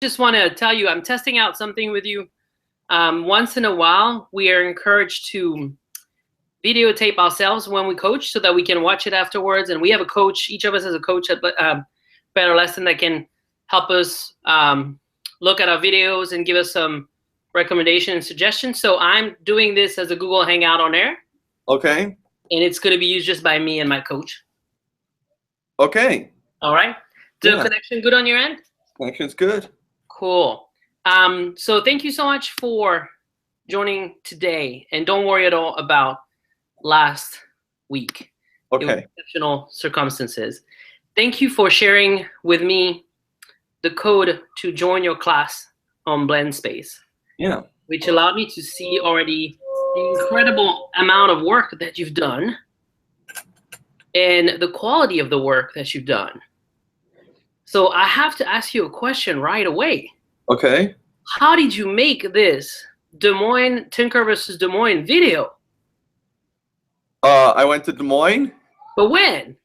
Just want to tell you, I'm testing out something with you. Once in a while, we are encouraged to videotape ourselves when we coach so that we can watch it afterwards. And we have a coach, each of us has a coach at Better Lesson that can help us look at our videos and give us some recommendations and suggestions. So I'm doing this as a Google Hangout on air. Okay. And it's going to be used just by me and my coach. Okay. All right. The connection good on your end? Connection's good. Cool. So thank you so much for joining today. And don't worry at all about last week. Okay. It was exceptional circumstances. Thank you for sharing with me the code to join your class on Blend Space. Yeah. Which allowed me to see already the incredible amount of work that you've done and the quality of the work that you've done. So I have to ask you a question right away. Okay. How did you make this Des Moines Tinker versus Des Moines video? I went to Des Moines. But when?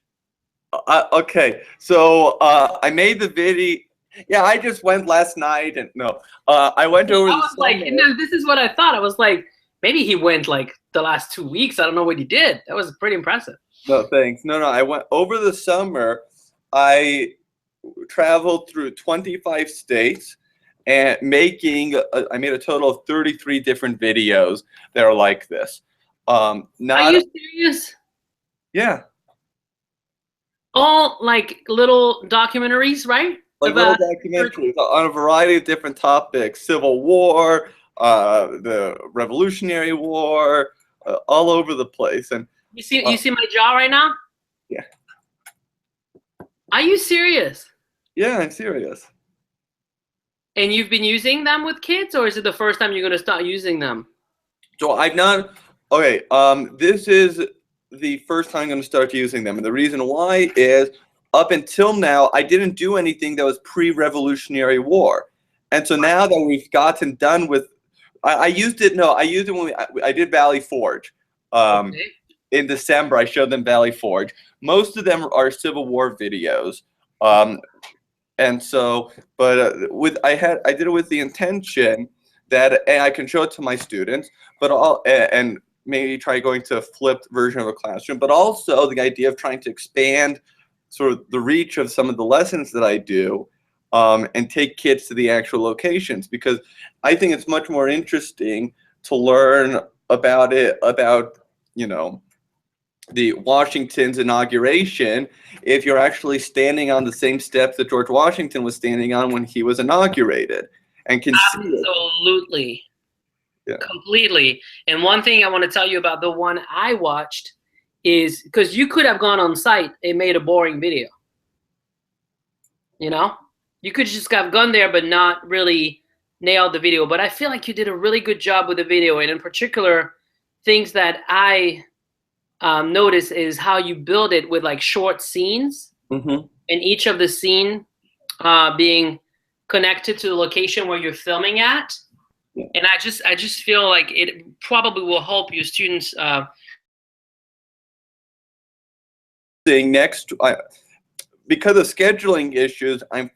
Okay. So I made the video. Yeah, I just went last night, and I went over. I was like, this is what I thought. I was like, maybe he went like the last 2 weeks. I don't know what he did. That was pretty impressive. No, thanks. No, I went over the summer. I traveled through 25 states and I made a total of 33 different videos that are like this. Are you serious? Yeah. All like little documentaries, right? Like little documentaries on a variety of different topics: Civil War, the Revolutionary War, all over the place. And you see my jaw right now? Yeah. Are you serious? Yeah, I'm serious. And you've been using them with kids, or is it the first time you're going to start using them? So I've not. Okay, this is the first time I'm going to start using them, and the reason why is up until now I didn't do anything that was pre-Revolutionary War, and so now that we've gotten done with, I used it. No, I used it when I did Valley Forge. Okay. In December, I showed them Valley Forge. Most of them are Civil War videos. And so, but I did it with the intention that I can show it to my students, but and maybe try going to a flipped version of a classroom, but also the idea of trying to expand sort of the reach of some of the lessons that I do, and take kids to the actual locations, because I think it's much more interesting to learn about the Washington's inauguration if you're actually standing on the same steps that George Washington was standing on when he was inaugurated, and can absolutely, yeah, completely. And one thing I want to tell you about the one I watched is, because you could have gone on site and made a boring video. You could just have gone there but not really nailed the video. But I feel like you did a really good job with the video, and in particular, things that I notice is how you build it with like short scenes, and each of the scene being connected to the location where you're filming at. Yeah. And I just feel like it probably will help your students. Next, because of scheduling issues, I'm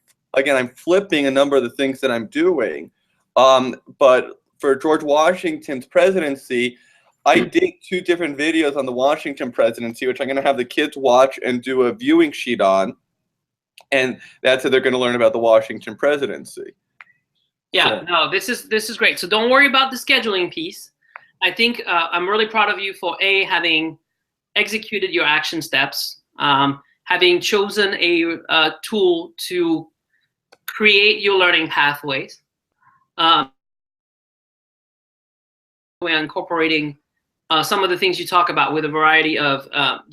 flipping a number of the things that I'm doing. But for George Washington's presidency, I did 2 different videos on the Washington presidency, which I'm going to have the kids watch and do a viewing sheet on. And that's how they're going to learn about the Washington presidency. Yeah, so. No, this is great. So don't worry about the scheduling piece. I think I'm really proud of you for having executed your action steps, having chosen a tool to create your learning pathways. We're incorporating some of the things you talk about with a variety of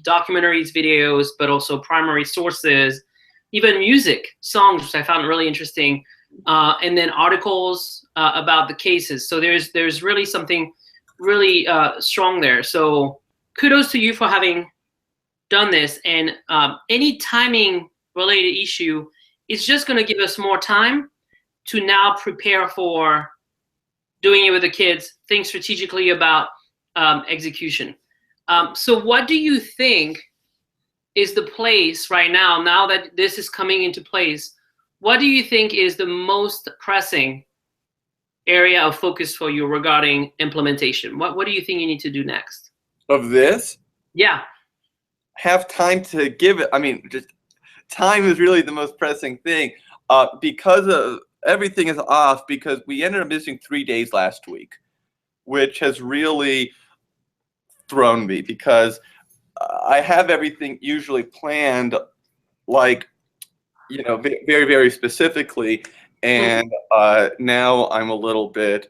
documentaries, videos, but also primary sources, even music, songs, which I found really interesting, and then articles about the cases. So there's really something really strong there. So kudos to you for having done this. And any timing related issue is just going to give us more time to now prepare for doing it with the kids, think strategically about execution. So what do you think is the place right now that this is coming into place? what do you think is the most pressing area of focus for you regarding implementation? What do you think you need to do next? Of this, Yeah. have time to give it. I mean, just time is really the most pressing thing, because of everything is off because we ended up missing 3 days last week, which has really thrown me because I have everything usually planned, like, very, very specifically. And now I'm a little bit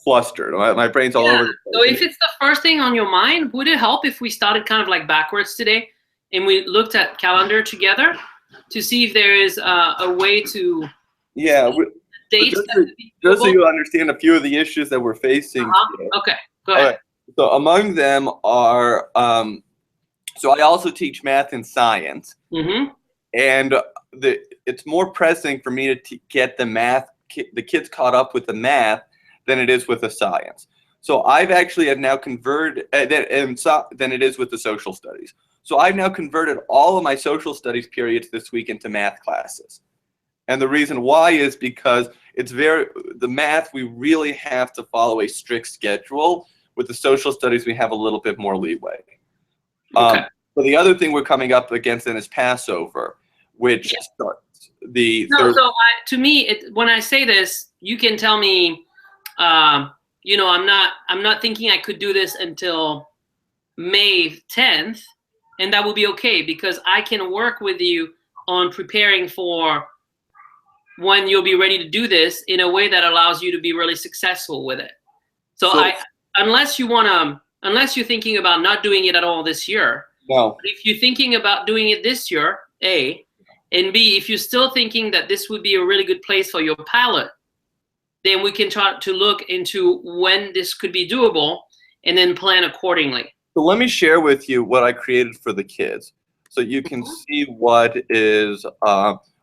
flustered. My brain's all Yeah. over the So place. if it's the first thing on your mind, would it help if we started kind of like backwards today and we looked at calendar together to see if there is a way to Yeah, dates just that so, could be just so doable? you understand a few of the issues that we're facing today. Okay, go All ahead. right. So among them are, so I also teach math and science, Mm-hmm. and it's more pressing for me to get the kids caught up with the math than it is with the science. So I've actually have now converted, than it is with the social studies. So I've now converted all of my social studies periods this week into math classes. And the reason why is because the math, we really have to follow a strict schedule. With the social studies, we have a little bit more leeway. Okay. But the other thing we're coming up against then is Passover, which starts the No, third. so to me, when I say this, you can tell me, I'm not thinking I could do this until May 10th, and that will be okay because I can work with you on preparing for when you'll be ready to do this in a way that allows you to be really successful with it. So unless you're thinking about not doing it at all this year, No. if you're thinking about doing it this year, A, and B, if you're still thinking that this would be a really good place for your pilot, then we can try to look into when this could be doable and then plan accordingly. So let me share with you what I created for the kids, so you can see what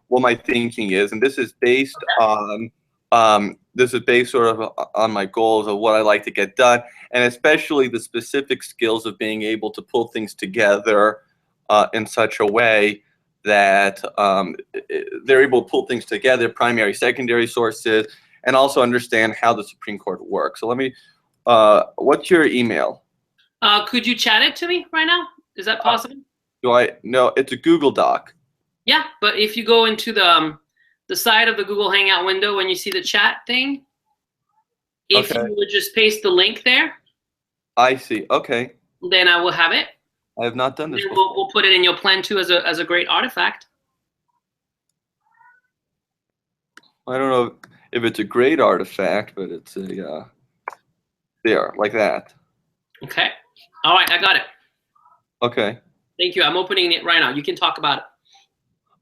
my thinking is, and this is based on sort of on my goals of what I like to get done, and especially the specific skills of being able to pull things together in such a way that they're able to pull things together, primary, secondary sources, and also understand how the Supreme Court works. So let me, what's your email? Could you chat it to me right now? Is that possible? No, it's a Google Doc. Yeah, but if you go into the side of the Google Hangout window when you see the chat thing, if Okay. you would just paste the link there, I see. Okay. then I will have it. I have not done this Then before. we'll put it in your plan too as a great artifact. I don't know if it's a great artifact, but it's a there, like that. Okay. All right, I got it. Okay. Thank you. I'm opening it right now. You can talk about it.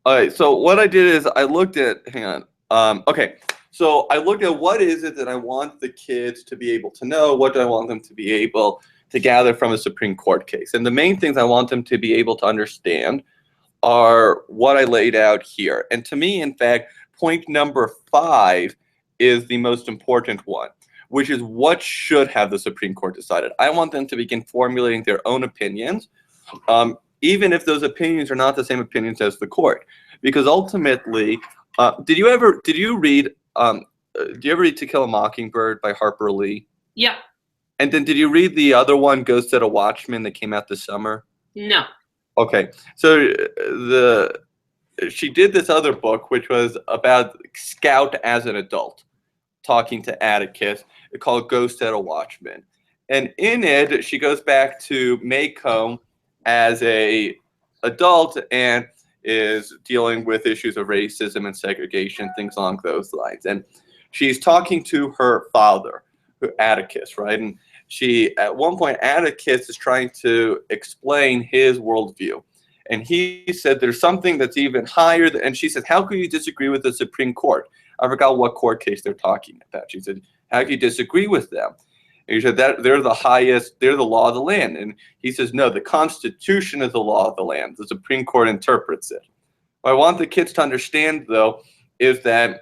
All right. So what I did is I looked at. Hang on. Okay. So I looked at what is it that I want the kids to be able to know. What do I want them to be able to gather from a Supreme Court case? And the main things I want them to be able to understand are what I laid out here. And to me, in fact, point number 5 is the most important one, which is what should have the Supreme Court decided. I want them to begin formulating their own opinions, even if those opinions are not the same opinions as the court. Because ultimately, did you ever read To Kill a Mockingbird by Harper Lee? Yeah. And then did you read the other one, Ghost at a Watchman, that came out this summer? No. Okay, so she did this other book, which was about Scout as an adult, talking to Atticus, called Ghost at a Watchman. And in it, she goes back to Maycomb as a adult and is dealing with issues of racism and segregation, things along those lines. And she's talking to her father, Atticus, right? And at one point, Atticus is trying to explain his worldview. And he said there's something that's even higher. And she said, how could you disagree with the Supreme Court? I forgot what court case they're talking about. She said, how can you disagree with them? And he said that they're the highest, they're the law of the land. And he says, no, the Constitution is the law of the land. The Supreme Court interprets it. What I want the kids to understand, though, is that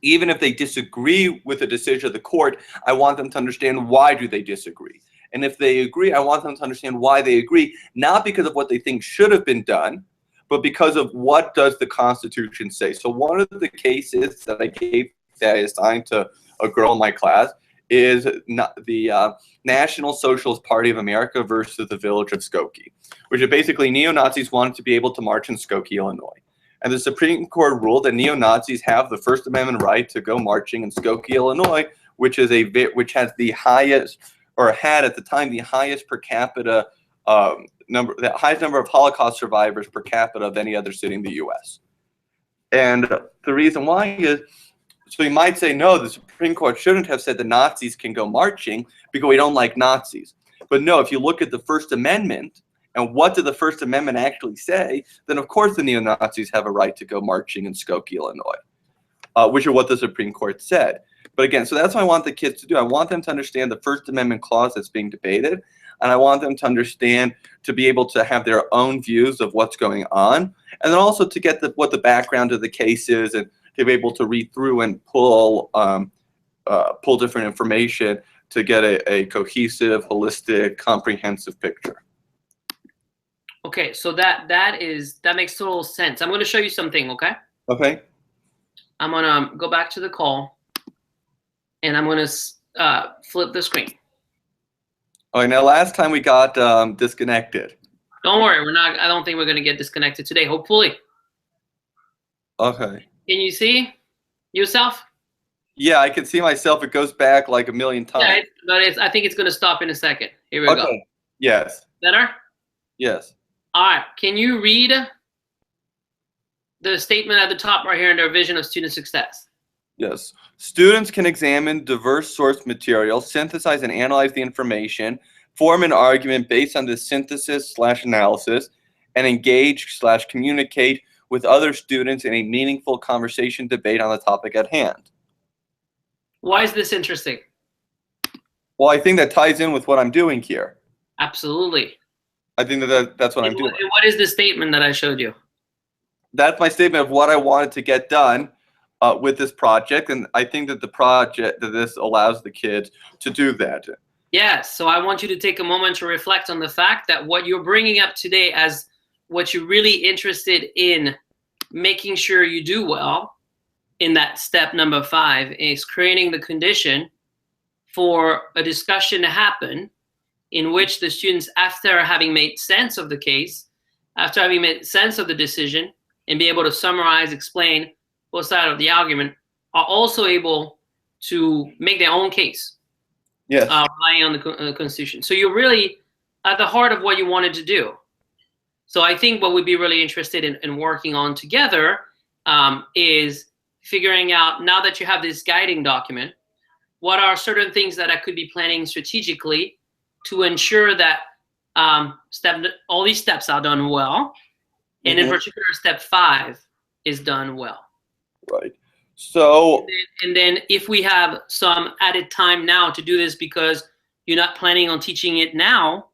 even if they disagree with the decision of the court, I want them to understand why do they disagree. And if they agree, I want them to understand why they agree, not because of what they think should have been done, but because of what does the Constitution say. So one of the cases that I gave that I assigned to a girl in my class is the National Socialist Party of America versus the village of Skokie, which is basically neo-Nazis wanted to be able to march in Skokie, Illinois. And the Supreme Court ruled that neo-Nazis have the First Amendment right to go marching in Skokie, Illinois, which has the highest, or had at the time, the highest per capita the highest number of Holocaust survivors per capita of any other city in the U.S. And the reason why is, so you might say, no, the Supreme Court shouldn't have said the Nazis can go marching because we don't like Nazis. But no, if you look at the First Amendment, and what did the First Amendment actually say, then of course the neo-Nazis have a right to go marching in Skokie, Illinois, which is what the Supreme Court said. But again, so that's what I want the kids to do. I want them to understand the First Amendment clause that's being debated, and I want them to understand, to be able to have their own views of what's going on, and then also to get what the background of the case is, and to be able to read through and pull different information to get a cohesive, holistic, comprehensive picture. Okay, so that makes total sense. I'm going to show you something, okay? Okay. I'm going to go back to the call, and I'm going to flip the screen. All right, now last time we got disconnected. Don't worry, I don't think we're going to get disconnected today, hopefully. Okay. Can you see yourself? Yeah, I can see myself. It goes back like a million times. Yeah, but I think it's going to stop in a second. Here we go. Yes. Better? Yes. All right. Can you read the statement at the top right here in their vision of student success? Yes. Students can examine diverse source material, synthesize and analyze the information, form an argument based on the synthesis/analysis, and engage/communicate with other students in a meaningful conversation debate on the topic at hand. Why is this interesting? Well, I think that ties in with what I'm doing here. Absolutely. I think that's what I'm doing. And what is the statement that I showed you? That's my statement of what I wanted to get done with this project, and I think that this allows the kids to do that. Yes, so I want you to take a moment to reflect on the fact that what you're bringing up today as what you're really interested in making sure you do well in that step number 5 is creating the condition for a discussion to happen in which the students, after having made sense of the case, after having made sense of the decision, and be able to summarize, explain both sides of the argument, are also able to make their own case. Yes. Relying on the Constitution. So you're really at the heart of what you wanted to do. So I think what we'd be really interested in working on together is figuring out, now that you have this guiding document, what are certain things that I could be planning strategically to ensure that all these steps are done well, and in particular, step 5 is done well. Right. So. And then if we have some added time now to do this because you're not planning on teaching it now,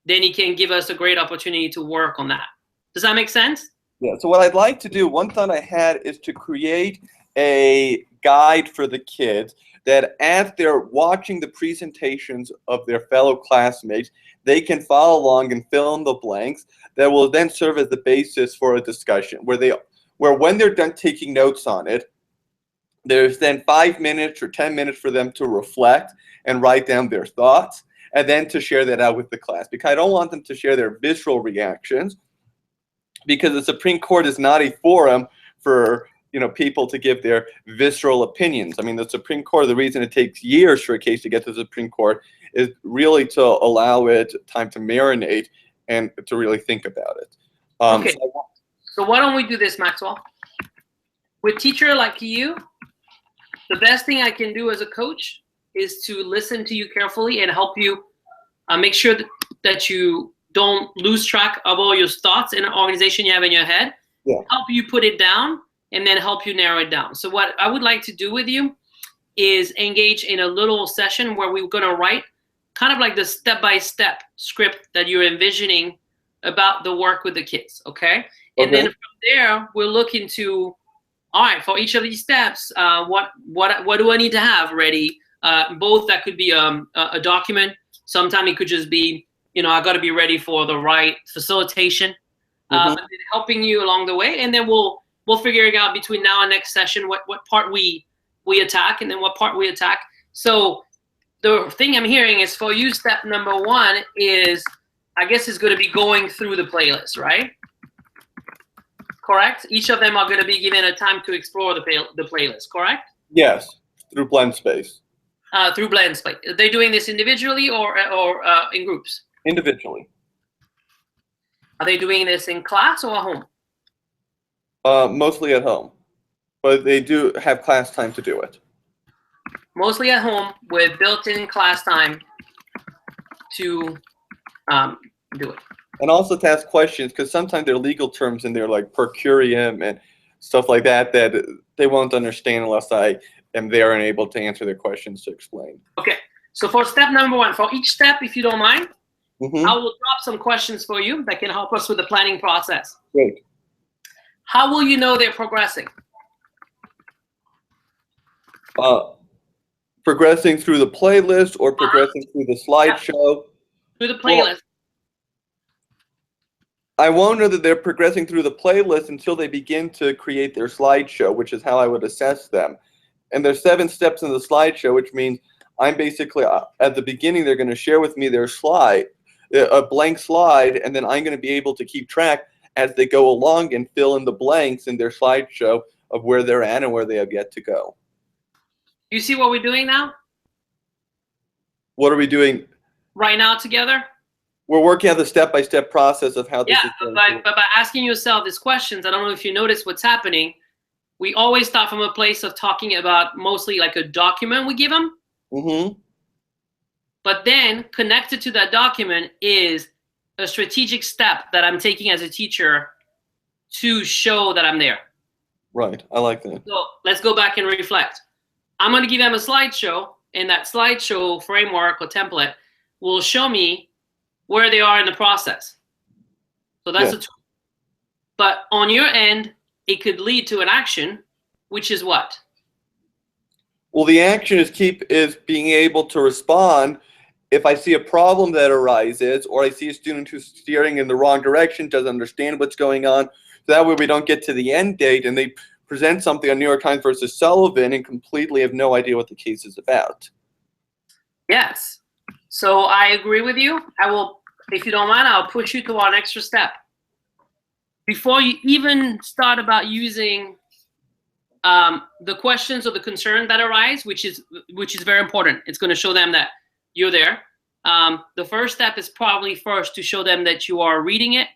then it can give us a great opportunity to work on that. Does that make sense? Yeah. So what I'd like to do, one thought I had, is to create a guide for the kids that as they're watching the presentations of their fellow classmates, they can follow along and fill in the blanks that will then serve as the basis for a discussion where when they're done taking notes on it, there's then 5 minutes or 10 minutes for them to reflect and write down their thoughts, and then to share that out with the class. Because I don't want them to share their visceral reactions, because the Supreme Court is not a forum for people to give their visceral opinions. I mean, the Supreme Court, the reason it takes years for a case to get to the Supreme Court is really to allow it time to marinate and to really think about it. Okay. So why don't we do this, Maxwell? With teacher like you, the best thing I can do as a coach is to listen to you carefully and help you make sure that you don't lose track of all your thoughts and organization you have in your head. Yeah. Help you put it down and then help you narrow it down. So what I would like to do with you is engage in a little session where we're going to write kind of like the step-by-step script that you're envisioning about the work with the kids, okay? And then from there, we'll look into, all right, for each of these steps, what do I need to have ready? Both that could be a document. Sometimes it could just be, I got to be ready for the right facilitation. but then helping you along the way, and then we'll figure it out between now and next session what part we attack and then what part we attack. So the thing I'm hearing is for you, step number one is, I guess, is going to be going through the playlist, right? Correct? Each of them are going to be given a time to explore the playlist, correct? Yes, through Blend Space. Through Blend Space. Are they doing this individually or in groups? Individually. Are they doing this in class or at home? Mostly at home, but they do have class time to do it. Mostly at home with built-in class time to do it. And also to ask questions, because sometimes there are legal terms in there like per curiam and stuff like that that they won't understand unless I am there and able to answer their questions to explain. Okay, so for step number one, for each step, if you don't mind, Mm-hmm. I will drop some questions for you that can help us with the planning process. Great. How will you know they're progressing? Progressing through the playlist or progressing through the slideshow? Through the playlist. Well, I won't know that they're progressing through the playlist until they begin to create their slideshow, which is how I would assess them. And there's 7 steps in the slideshow, which means I'm basically, at the beginning, they're going to share with me their slide, a blank slide, and then I'm going to be able to keep track as they go along and fill in the blanks in their slideshow of where they're at and where they have yet to go. You see what we're doing now? What are we doing? Right now together? We're working out the step-by-step process of how this is going. Yeah, but by asking yourself these questions, I don't know if you notice what's happening. We always start from a place of talking about mostly like a document we give them. Mm-hmm. But then connected to that document is a strategic step that I'm taking as a teacher to show that I'm there. Right, I like that. So let's go back and reflect. I'm going to give them a slideshow, and that slideshow framework or template will show me where they are in the process. So that's a tool. But on your end, it could lead to an action, which is what? Well, the action is being able to respond if I see a problem that arises, or I see a student who's steering in the wrong direction, doesn't understand what's going on. So that way we don't get to the end date and they present something on New York Times versus Sullivan and completely have no idea what the case is about. Yes. So I agree with you. I will, if you don't mind, I'll push you to our extra step. Before you even start about using the questions or the concern that arise, which is very important. It's going to show them that you're there. The first step is probably first to show them that you are reading it,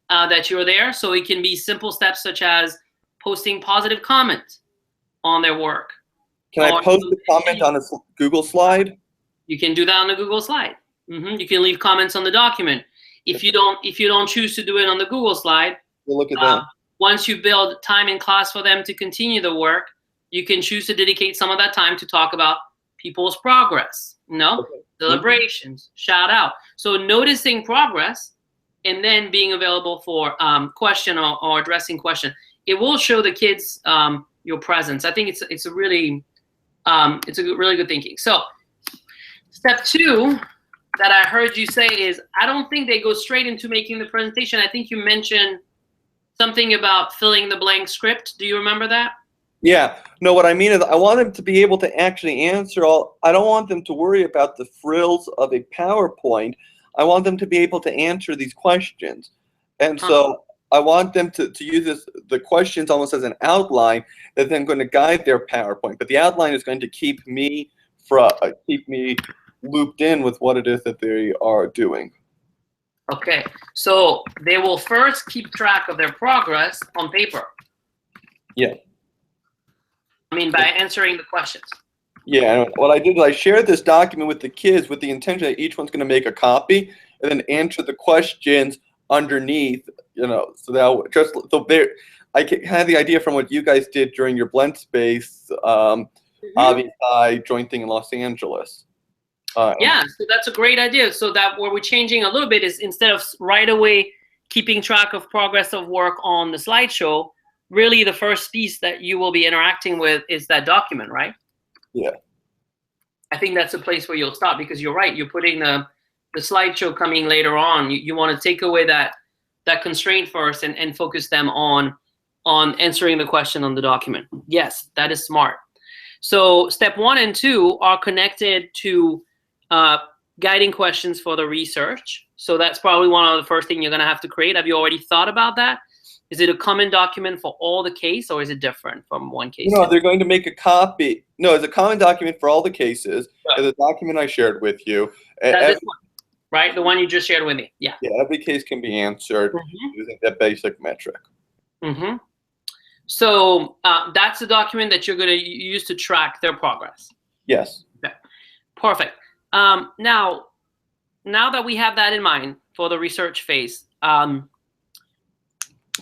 that you're there. So it can be simple steps such as posting positive comments on their work. Can I post a comment on a Google slide? You can do that on the Google slide. You can leave comments on the document. If you don't choose to do it on the Google slide, we'll look at that. Once you build time in class for them to continue the work, you can choose to dedicate some of that time to talk about people's progress, celebrations, shout out. So noticing progress and then being available for question or addressing question. It will show the kids your presence. I think it's a really really good thinking. So step 2 that I heard you say is, I don't think they go straight into making the presentation. I think you mentioned something about filling the blank script. Do you remember that? Yeah. No, what I mean is I want them to be able to actually answer all. I don't want them to worry about the frills of a PowerPoint. I want them to be able to answer these questions. And so I want them to use the questions almost as an outline that's then going to guide their PowerPoint. But the outline is going to keep me looped in with what it is that they are doing. Okay, so they will first keep track of their progress on paper. Yeah. I mean, by answering the questions. Yeah, what I did is I shared this document with the kids with the intention that each one's going to make a copy and then answer the questions underneath, so that I had the idea from what you guys did during your Blend Space Avi joint thing in Los Angeles. Yeah, so that's a great idea. So that what we're changing a little bit is, instead of right away keeping track of progress of work on the slideshow, really the first piece that you will be interacting with is that document, right? Yeah. I think that's a place where you'll stop, because you're right. You're putting the slideshow coming later on. You want to take away that that constraint first and focus them on answering the question on the document. Yes, that is smart. So step 1 and 2 are connected to guiding questions for the research. So that's probably one of the first things you're going to have to create. Have you already thought about that? Is it a common document for all the case, or is it different from one case? No, they're going to make a copy. No, it's a common document for all the cases. Right. The document I shared with you. That's one, right? The one you just shared with me. Yeah. Yeah, every case can be answered using that basic metric. So that's the document that you're going to use to track their progress. Yes. Okay. Perfect. Now that we have that in mind for the research phase,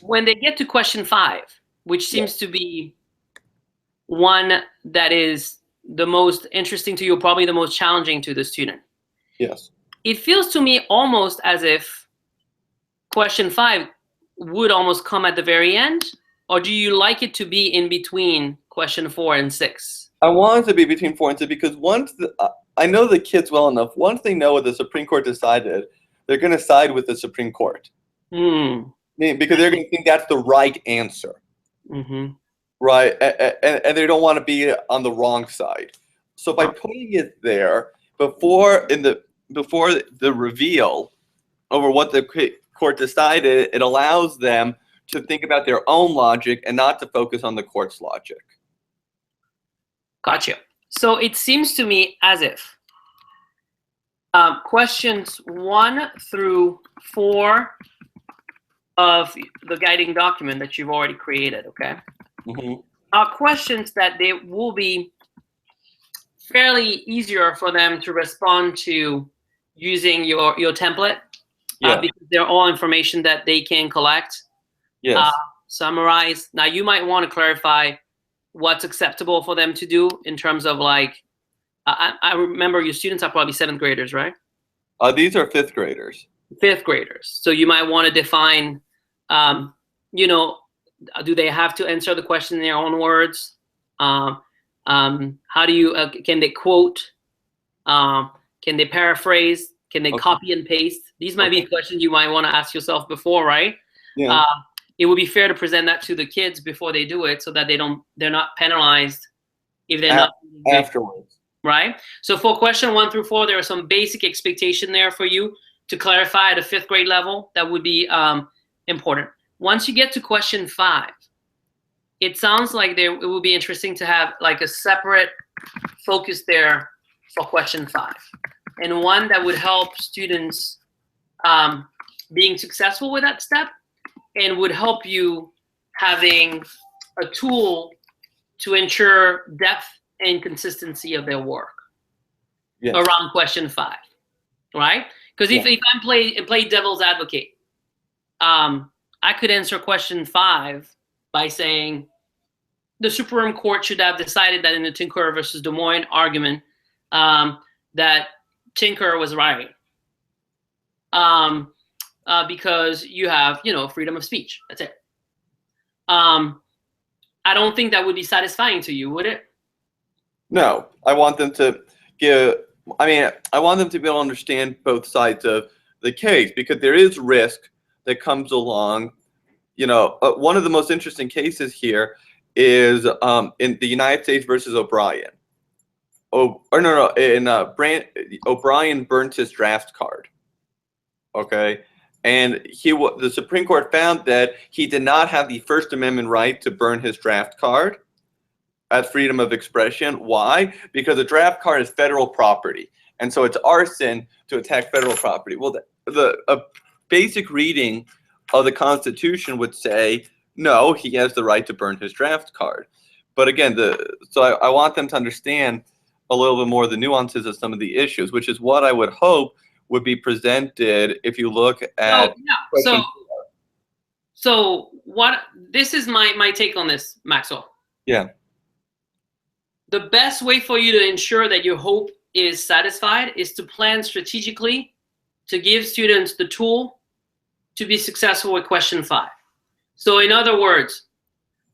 when they get to question 5, which seems to be one that is the most interesting to you, probably the most challenging to the student. Yes. It feels to me almost as if question 5 would almost come at the very end, or do you like it to be in between question 4 and 6? I want it to be between 4 and 6 because once I know the kids well enough, once they know what the Supreme Court decided, they're going to side with the Supreme Court. Because they're going to think that's the right answer. Right? And they don't want to be on the wrong side. So by putting it there before the reveal over what the court decided, it allows them to think about their own logic and not to focus on the court's logic. Gotcha. So it seems to me as if questions 1 through 4 of the guiding document that you've already created, okay, are questions that they will be fairly easier for them to respond to using your template, because they're all information that they can collect, summarize. Now, you might want to clarify what's acceptable for them to do in terms of like, I remember your students are probably 7th graders, right? These are 5th graders. 5th graders. So you might want to define, you know, do they have to answer the question in their own words? How do you, can they quote? Can they paraphrase? Can they copy and paste? These might be questions you might want to ask yourself before, right? Yeah. It would be fair to present that to the kids before they do it so that they're not penalized if they're not afterwards. Right? So for question 1 through 4, there are some basic expectation there for you to clarify at a 5th grade level. That would be important. Once you get to question 5, it sounds like it would be interesting to have like a separate focus there for question 5, and one that would help students being successful with that step, and would help you having a tool to ensure depth and consistency of their work around question 5, right? Because if I play devil's advocate, I could answer question 5 by saying the Supreme Court should have decided that in the Tinker versus Des Moines argument, that Tinker was right, because you have, you know, freedom of speech. That's it. I don't think that would be satisfying to you, would it? No, I want them to I want them to be able to understand both sides of the case, because there is risk that comes along. You know, one of the most interesting cases here is in the United States versus O'Brien. O'Brien burnt his draft card. Okay, and the Supreme Court found that he did not have the First Amendment right to burn his draft card as freedom of expression. Why? Because a draft card is federal property, and so it's arson to attack federal property. Well, a basic reading of the Constitution would say, no, he has the right to burn his draft card. But again, I want them to understand a little bit more of the nuances of some of the issues, which is what I would hope would be presented if you look at. So what? This is my take on this, Maxwell. Yeah. The best way for you to ensure that your hope is satisfied is to plan strategically to give students the tool to be successful with question 5. So in other words,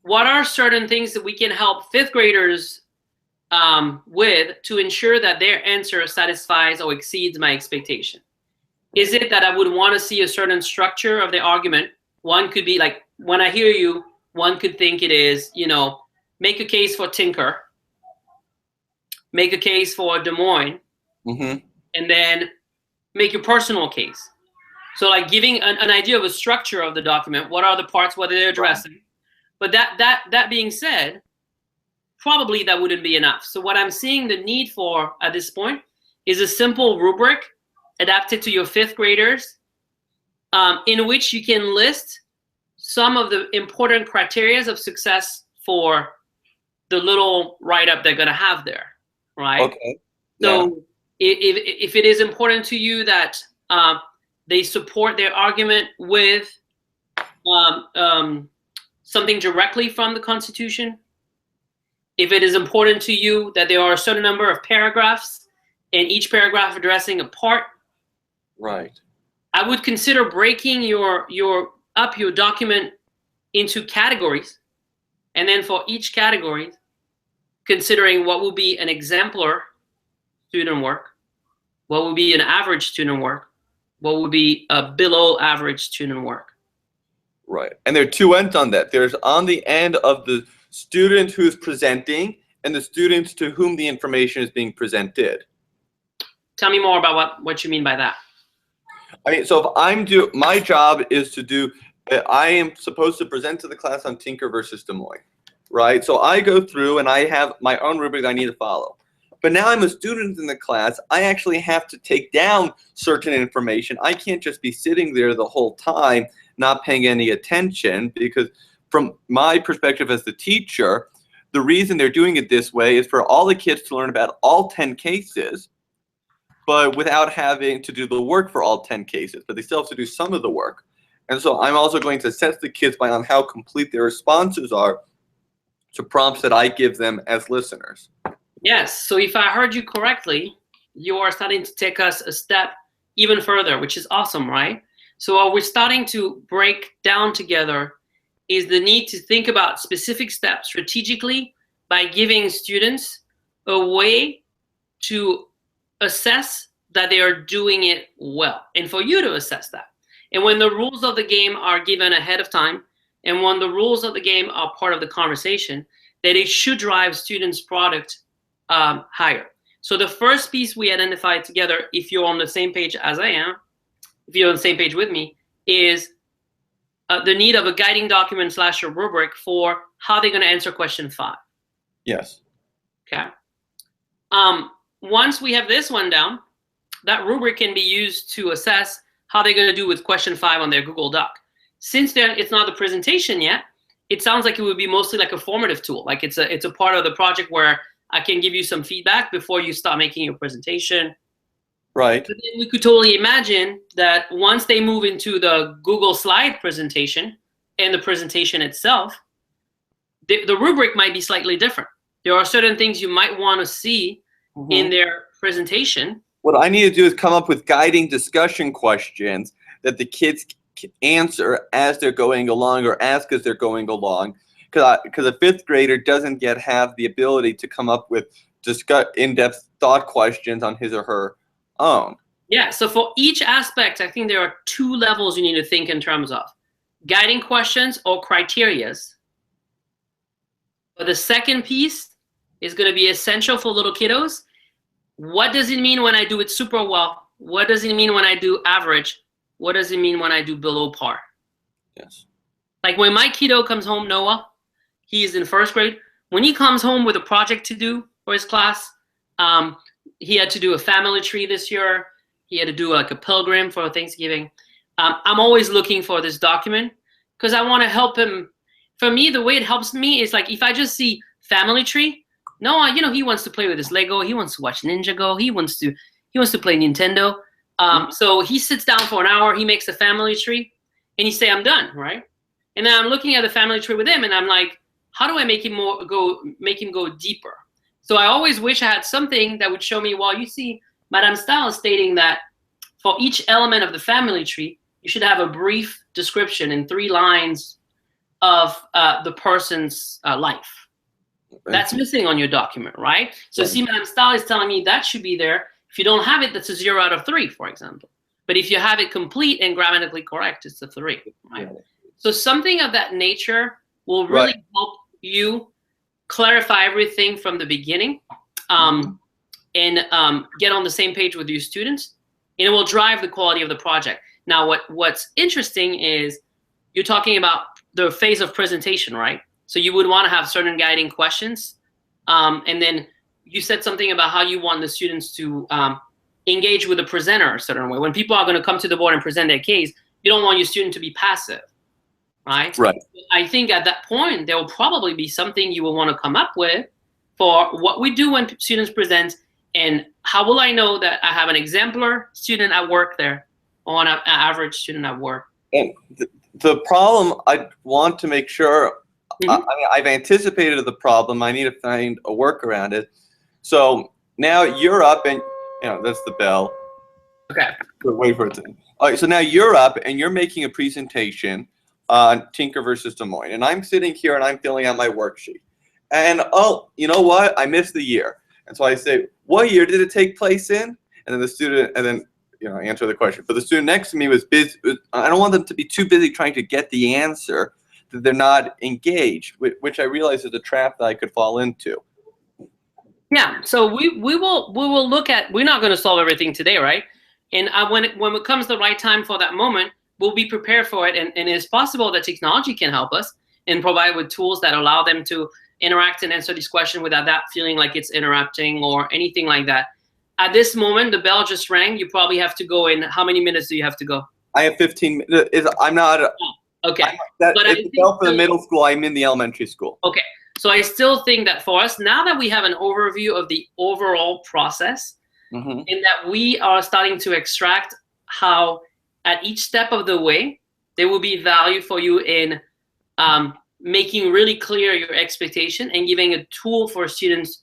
what are certain things that we can help 5th graders with to ensure that their answer satisfies or exceeds my expectation? Is it that I would want to see a certain structure of the argument? One could be like, when I hear you, one could think it is, make a case for Tinker, make a case for Des Moines, and then make your personal case. So like giving an idea of a structure of the document, what are the parts, what they're addressing. Right. But that being said, probably that wouldn't be enough. So what I'm seeing the need for at this point is a simple rubric adapted to your 5th graders, in which you can list some of the important criteria of success for the little write-up they're going to have there, right? Okay. So if it is important to you that they support their argument with something directly from the Constitution, if it is important to you that there are a certain number of paragraphs and each paragraph addressing a part, right, I would consider breaking your document into categories, and then for each category, considering what will be an exemplar student work, what will be an average student work, what would be a below average student work. Right, and there are 2 ends on that. There's on the end of the student who's presenting and the students to whom the information is being presented. Tell me more about what you mean by that. I mean, so if my job is to do, I am supposed to present to the class on Tinker versus Des Moines, right? So I go through and I have my own rubric that I need to follow. But now I'm a student in the class. I actually have to take down certain information. I can't just be sitting there the whole time not paying any attention, because from my perspective as the teacher, the reason they're doing it this way is for all the kids to learn about all 10 cases, but without having to do the work for all 10 cases. But they still have to do some of the work. And so I'm also going to assess the kids on how complete their responses are to prompts that I give them as listeners. Yes, so if I heard you correctly, you are starting to take us a step even further, which is awesome, right? So what we're starting to break down together is the need to think about specific steps strategically by giving students a way to assess that they are doing it well, and for you to assess that. And when the rules of the game are given ahead of time, and when the rules of the game are part of the conversation, that it should drive students' product higher. So the first piece we identified together, if you're on the same page as I am, if you're on the same page with me, is the need of a guiding document / a rubric for how they're going to answer question 5. Yes. Okay. Once we have this one down, that rubric can be used to assess how they're going to do with question 5 on their Google Doc. Since it's not the presentation yet, it sounds like it would be mostly like a formative tool. Like it's a part of the project where I can give you some feedback before you start making your presentation. Right. But then we could totally imagine that once they move into the Google slide presentation and the presentation itself, the rubric might be slightly different. There are certain things you might want to see in their presentation. What I need to do is come up with guiding discussion questions that the kids can answer as they're going along or ask as they're going along. Because a 5th grader doesn't have the ability to come up with in-depth thought questions on his or her own. Yeah, so for each aspect, I think there are 2 levels you need to think in terms of guiding questions or criterias. But the second piece is going to be essential for little kiddos. What does it mean when I do it super well? What does it mean when I do average? What does it mean when I do below par? Yes. Like when my kiddo comes home, Noah, he is in 1st grade. When he comes home with a project to do for his class, he had to do a family tree this year. He had to do like a pilgrim for Thanksgiving. I'm always looking for this document because I want to help him. For me, the way it helps me is like if I just see family tree, Noah, he wants to play with his Lego. He wants to watch Ninjago. He wants to play Nintendo. So he sits down for an hour. He makes a family tree, and he say, "I'm done," right? And then I'm looking at the family tree with him, and I'm like, "How do I make him go deeper?" So I always wish I had something that would show me. Well, you see, Madame Stahl is stating that for each element of the family tree, you should have a brief description in 3 lines of the person's life. That's missing on your document, right? So see, Madame Stahl is telling me that should be there. If you don't have it, that's a 0 out of 3, for example. But if you have it complete and grammatically correct, it's a 3, right? So something of that nature will really help you clarify everything from the beginning, and get on the same page with your students, and it will drive the quality of the project. Now, what's interesting is you're talking about the phase of presentation, right? So you would want to have certain guiding questions, and then you said something about how you want the students to engage with the presenter a certain way. When people are going to come to the board and present their case, you don't want your student to be passive, right? Right. I think at that point, there will probably be something you will want to come up with for what we do when students present, and how will I know that I have an exemplar student at work there or an average student at work? And the problem, I want to make sure, I mean, I've anticipated the problem. I need to find a work around it. So now you're up and, that's the bell. Okay. Wait for it to. All right, so now you're up and you're making a presentation on Tinker versus Des Moines. And I'm sitting here and I'm filling out my worksheet. And, oh, you know what? I missed the year. And so I say, what year did it take place in? And then the student, and then, answer the question. But the student next to me was busy. I don't want them to be too busy trying to get the answer that they're not engaged, which I realize is a trap that I could fall into. Yeah, so we will look at, we're not going to solve everything today, right? And when it comes the right time for that moment, we'll be prepared for it. And it's possible that technology can help us and provide with tools that allow them to interact and answer these questions without that feeling like it's interrupting or anything like that. At this moment, the bell just rang. You probably have to go in. How many minutes do you have to go? I have 15 minutes. I'm not. Okay. But it's the bell for the middle school. I'm in the elementary school. Okay. So I still think that for us, now that we have an overview of the overall process, and that we are starting to extract how at each step of the way, there will be value for you in making really clear your expectation and giving a tool for students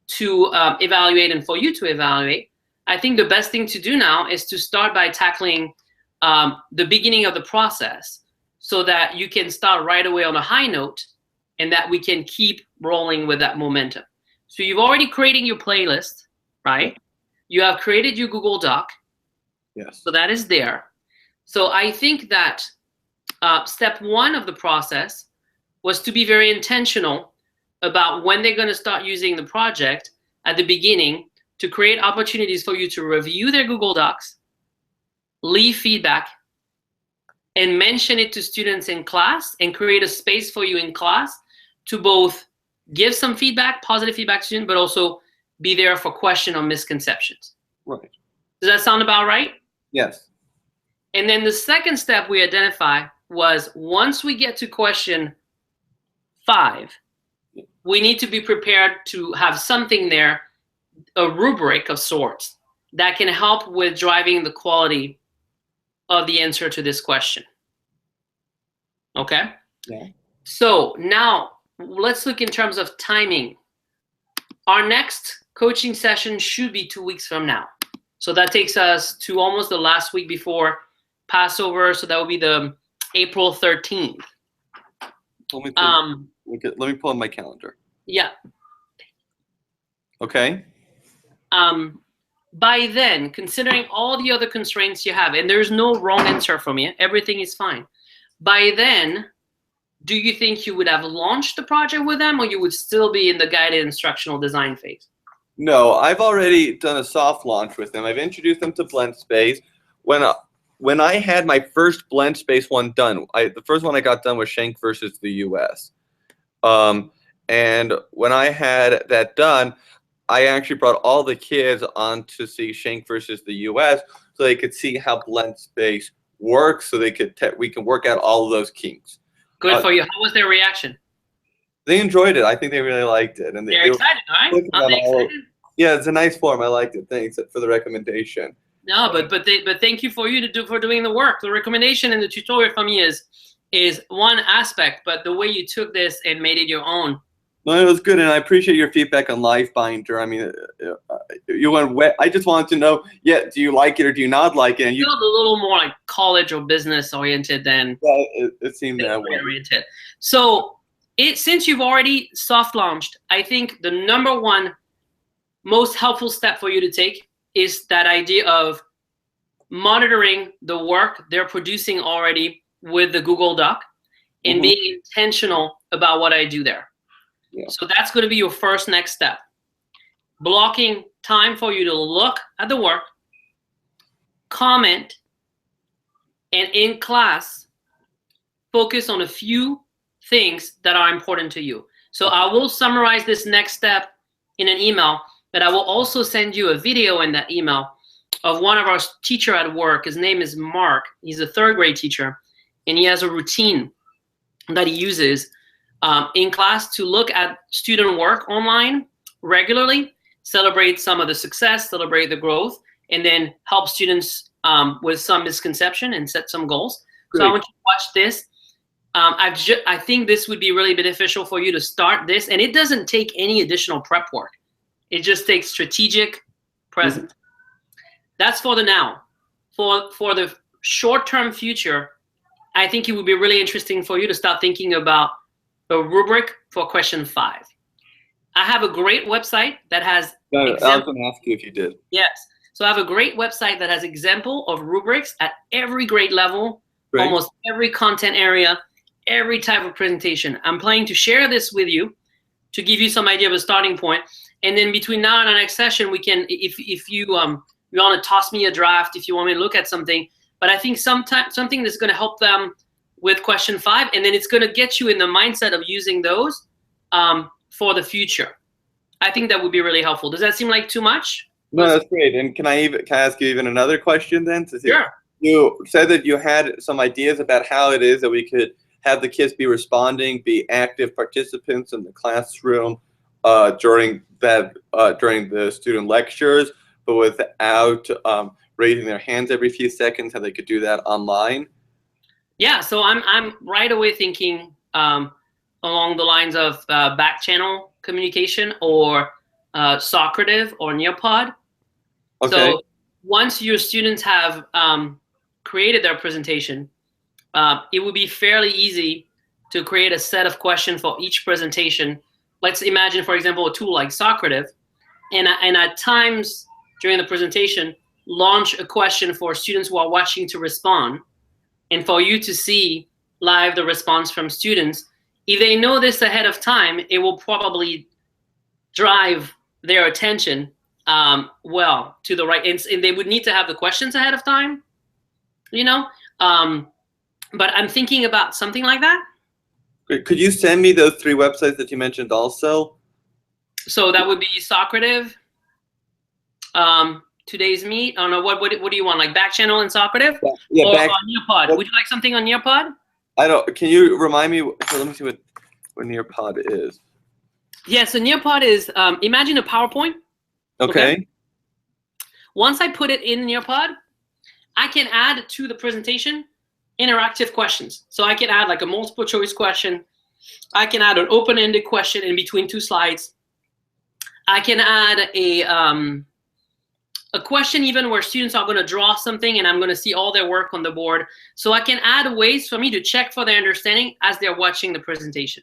to evaluate and for you to evaluate. I think the best thing to do now is to start by tackling the beginning of the process so that you can start right away on a high note and that we can keep rolling with that momentum. So you've already created your playlist, right? You have created your Google Doc. Yes. So that is there. So I think that step 1 of the process was to be very intentional about when they're going to start using the project at the beginning to create opportunities for you to review their Google Docs, leave feedback, and mention it to students in class and create a space for you in class to both give some feedback, positive feedback to students, but also be there for question or misconceptions. Right. Does that sound about right? Yes. And then the second step we identify was once we get to question 5, we need to be prepared to have something there, a rubric of sorts, that can help with driving the quality of the answer to this question. Okay? Yeah. So now let's look in terms of timing. Our next coaching session should be 2 weeks from now. So that takes us to almost the last week before Passover. So that will be the April 13th. Let me pull in my calendar. Yeah. Okay. By then, considering all the other constraints you have, and there's no wrong answer from you, everything is fine. By then, do you think you would have launched the project with them, or you would still be in the guided instructional design phase? No, I've already done a soft launch with them. I've introduced them to BlendSpace. When I had my first BlendSpace one done, the first one I got done was Schenck versus the U.S. And when I had that done, I actually brought all the kids on to see Schenck versus the U.S. so they could see how BlendSpace works, so we can work out all of those kinks. Good for you. How was their reaction? They enjoyed it. I think they really liked it, and they're excited, right? Are they excited? Yeah, it's a nice form. I liked it. Thanks for the recommendation. No, but thank you for doing the work. The recommendation and the tutorial for me is one aspect, but the way you took this and made it your own. No, it was good, and I appreciate your feedback on LiveBinder. I mean, you went wet. I just wanted to know, do you like it or do you not like it? And you felt a little more like college or business oriented than it seemed that way. Oriented. So since you've already soft launched, I think the number one most helpful step for you to take is that idea of monitoring the work they're producing already with the Google Doc, and being intentional about what I do there. Yeah. So that's going to be your first next step. Blocking time for you to look at the work, comment, and in class, focus on a few things that are important to you. So I will summarize this next step in an email, but I will also send you a video in that email of one of our teacher at work. His name is Mark. He's a 3rd grade teacher, and he has a routine that he uses in class to look at student work online regularly, celebrate some of the success, celebrate the growth, and then help students with some misconception and set some goals. Great. So I want you to watch this. I think this would be really beneficial for you to start this, and it doesn't take any additional prep work. It just takes strategic presence. That's for the now. For the short-term future, I think it would be really interesting for you to start thinking about a rubric for question 5. I have a great website that has I was going to ask you if you did. Yes. So I have a great website that has example of rubrics at every grade level, Great. Almost every content area, every type of presentation. I'm planning to share this with you to give you some idea of a starting point. And then between now and our next session, we can, if you want to toss me a draft, if you want me to look at something, but I think something that's going to help them with question 5, and then it's going to get you in the mindset of using those for the future. I think that would be really helpful. Does that seem like too much? No, that's great. And can I ask you even another question then? Sure. You said that you had some ideas about how it is that we could have the kids be responding, be active participants in the classroom during the student lectures, but without raising their hands every few seconds, how they could do that online. Yeah, so I'm right away thinking along the lines of back channel communication or Socrative or Nearpod. Okay. So once your students have created their presentation, it would be fairly easy to create a set of questions for each presentation. Let's imagine, for example, a tool like Socrative, and at times during the presentation, launch a question for students who are watching to respond, and for you to see live the response from students. If they know this ahead of time, it will probably drive their attention well to the right, and they would need to have the questions ahead of time, you know. But I'm thinking about something like that. Great. Could you send me those 3 websites that you mentioned also? So that would be Socrative, Today's Meet. I don't know, what do you want, like back channel and Socrative? Yeah, or on Nearpod? Would you like something on Nearpod? I don't. Can you remind me? So let me see what Nearpod is. Yeah, so Nearpod is imagine a PowerPoint. Okay. Once I put it in Nearpod, I can add to the presentation interactive questions. So I can add like a multiple choice question. I can add an open-ended question in between 2 slides. I can add a question even where students are going to draw something and I'm going to see all their work on the board. So I can add ways for me to check for their understanding as they're watching the presentation.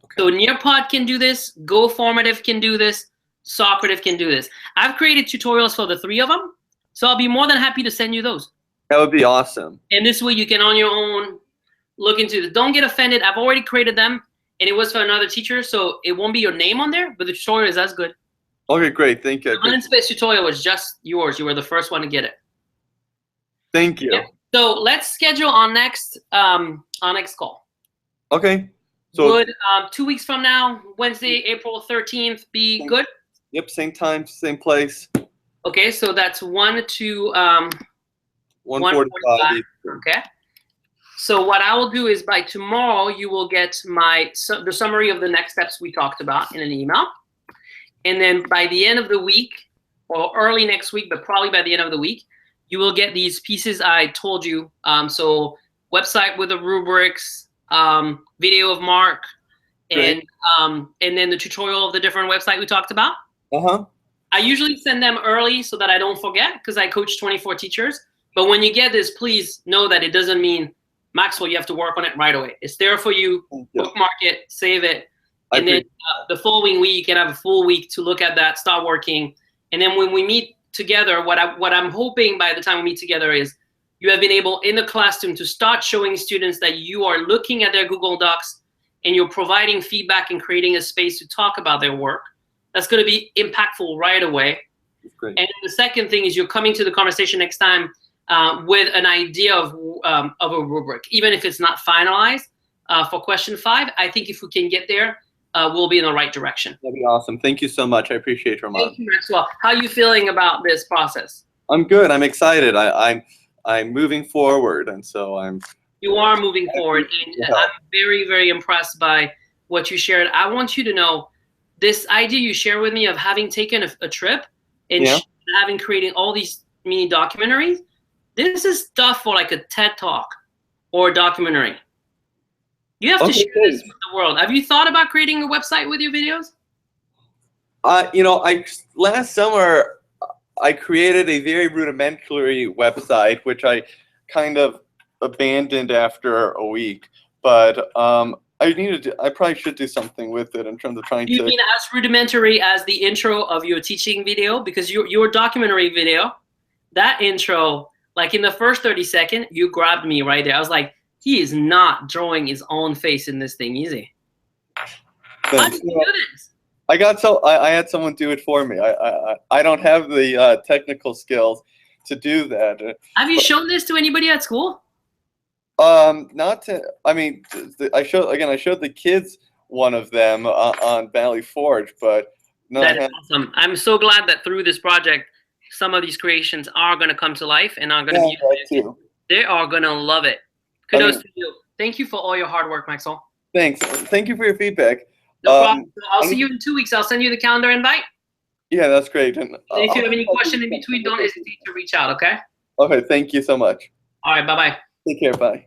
Okay. So Nearpod can do this, GoFormative can do this, Socrative can do this. I've created tutorials for the 3 of them, so I'll be more than happy to send you those. That would be awesome. And this way you can on your own look into this. Don't get offended. I've already created them, and it was for another teacher, so it won't be your name on there, but the tutorial is as good. Okay, great. Thank you. The Space tutorial was just yours. You were the first one to get it. Thank you. Yeah. So let's schedule our next call. Okay. So would 2 weeks from now, Wednesday, April 13th, be good? Yep, same time, same place. Okay, so that's 1 to 1:45. Okay. So what I will do is by tomorrow, you will get the summary of the next steps we talked about in an email. And then by the end of the week, or early next week, but probably by the end of the week, you will get these pieces I told you. So website with the rubrics, video of Mark, and then the tutorial of the different website we talked about. I usually send them early so that I don't forget, because I coach 24 teachers. But when you get this, please know that it doesn't mean, Maxwell, you have to work on it right away. It's there for you. Bookmark it, save it. And then the following week, you can have a full week to look at that, start working. And then when we meet together, what I'm hoping by the time we meet together is you have been able in the classroom to start showing students that you are looking at their Google Docs and you're providing feedback and creating a space to talk about their work. That's going to be impactful right away. Great. And the second thing is you're coming to the conversation next time with an idea of a rubric, even if it's not finalized for question 5. I think if we can get there, we'll be in the right direction. That'd be awesome. Thank you so much. I appreciate your Thank you, Maxwell. How are you feeling about this process? I'm good. I'm excited. I'm moving forward, and so I'm. You are moving forward, and I'm very, very impressed by what you shared. I want you to know this idea you shared with me of having taken a trip and having creating all these mini documentaries. This is stuff for like a TED Talk or a documentary. You have to share this with the world. Have you thought about creating a website with your videos? Last summer I created a very rudimentary website, which I kind of abandoned after a week. But I probably should do something with it in terms of trying to. You mean as rudimentary as the intro of your teaching video? Because your documentary video, that intro, like in the first 30 seconds, you grabbed me right there. I was like, he is not drawing his own face in this thing, is he? How did you do this? I had someone do it for me. I don't have the technical skills to do that. Have you shown this to anybody at school? Not to. I mean, I showed the kids one of them on Valley Forge, but no. That is awesome. I'm so glad that through this project, some of these creations are going to come to life and are going to be. They are going to love it. Kudos to you. Thank you for all your hard work, Maxwell. Thanks. Thank you for your feedback. No problem. I'll see you in 2 weeks. I'll send you the calendar invite. Yeah, that's great. And if you have any question in between, don't hesitate to reach out, okay? Okay, thank you so much. All right, bye-bye. Take care, bye.